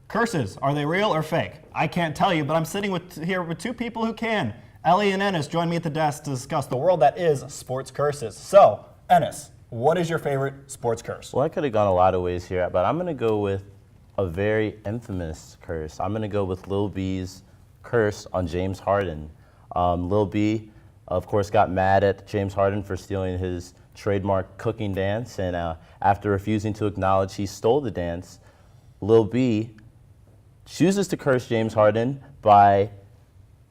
Curses, are they real or fake? I can't tell you, but I'm sitting here with two people who can. Ellie and Ennis join me at the desk to discuss the world that is sports curses. So, Ennis, what is your favorite sports curse? Well, I could have gone a lot of ways here, but I'm going to go with a very infamous curse. I'm going to go with Lil B's curse on James Harden. Lil B, of course, got mad at James Harden for stealing his trademark cooking dance, and after refusing to acknowledge he stole the dance, Lil B chooses to curse James Harden by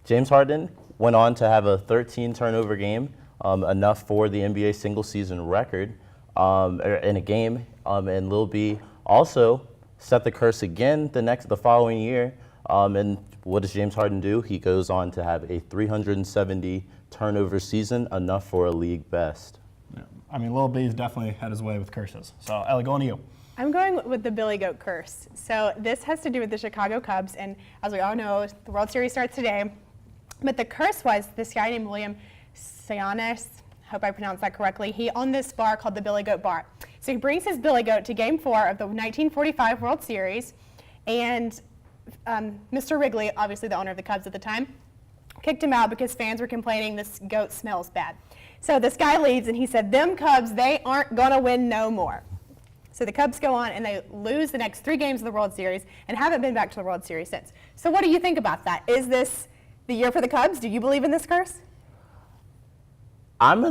James Harden went on to have a 13 turnover game, enough for the NBA single season record in a game, and Lil B also set the curse again the following year. And what does James Harden do? He goes on to have a 370 turnover season, enough for a league best. Yeah. I mean, Lil B's definitely had his way with curses. So, Ellie, going to you. I'm going with the Billy Goat curse. So this has to do with the Chicago Cubs, and as we all know, the World Series starts today. But the curse was this guy named William Sionis, hope I pronounced that correctly. He owned this bar called the Billy Goat Bar. So he brings his Billy Goat to Game 4 of the 1945 World Series, and Mr. Wrigley, obviously the owner of the Cubs at the time, kicked him out because fans were complaining this goat smells bad. So this guy leaves, and he said, "Them Cubs, they aren't gonna win no more." So the Cubs go on and they lose the next 3 games of the World Series and haven't been back to the World Series since. So what do you think about that? Is this the year for the Cubs? Do you believe in this curse? I'm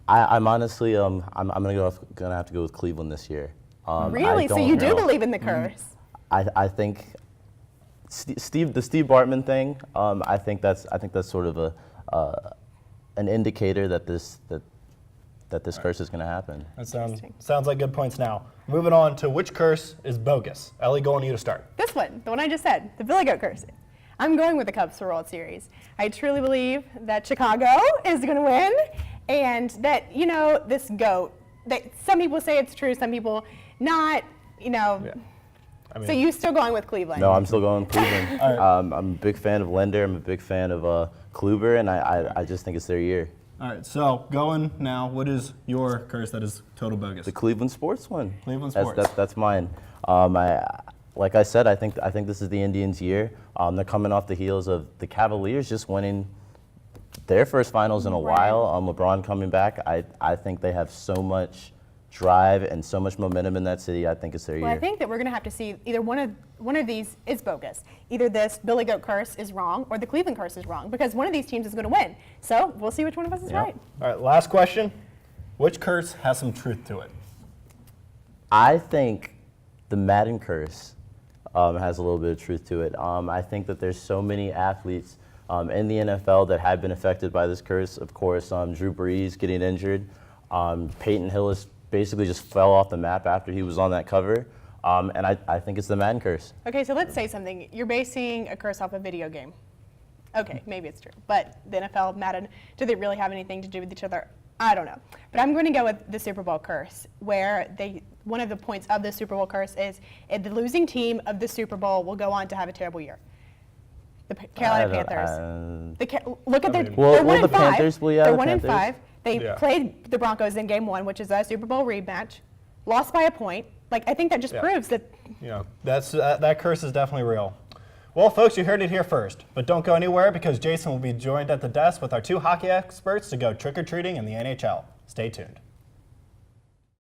honestly gonna have to go with Cleveland this year. Really? So you do believe in the curse? I think the Steve Bartman thing. I think that's sort of an indicator that this curse is going to happen. That sounds like good points now. Moving on to which curse is bogus. Ellie, going to you to start. This one, the one I just said, the Billy Goat curse. I'm going with the Cubs for World Series. I truly believe that Chicago is going to win, and that, this goat, that some people say it's true, some people not, Yeah. I mean, so you still going with Cleveland? No, I'm still going with Cleveland. Right. I'm a big fan of Lender. I'm a big fan of Kluber, and I just think it's their year. All right, so going now, what is your curse that is total bogus? The Cleveland sports one. Cleveland sports. That's mine. Like I said, I think this is the Indians' year. They're coming off the heels of the Cavaliers just winning their first finals in a while. LeBron coming back. I think they have so much drive and so much momentum in that city. I think it's their year. Well, I think that we're going to have to see either one of these is bogus. Either this Billy Goat curse is wrong or the Cleveland curse is wrong, because one of these teams is going to win. So we'll see which one of us is right. All right, last question. Which curse has some truth to it? I think the Madden Curse has a little bit of truth to it. I think that there's so many athletes in the NFL that have been affected by this curse. Of course, Drew Brees getting injured. Peyton Hillis basically just fell off the map after he was on that cover. And I think it's the Madden Curse. Okay, so let's say something. You're basing a curse off a video game. Okay, maybe it's true. But the NFL, Madden, do they really have anything to do with each other? I don't know. But I'm going to go with the Super Bowl curse, where one of the points of the Super Bowl curse is the losing team of the Super Bowl will go on to have a terrible year. The Carolina Panthers. Look at their. They're 1 and 5. Panthers, they're 1 and 5. They played the Broncos in Game 1, which is a Super Bowl rematch. Lost by a point. I think that just proves that. Yeah, that curse is definitely real. Well, folks, you heard it here first. But don't go anywhere, because Jason will be joined at the desk with our 2 hockey experts to go trick-or-treating in the NHL. Stay tuned.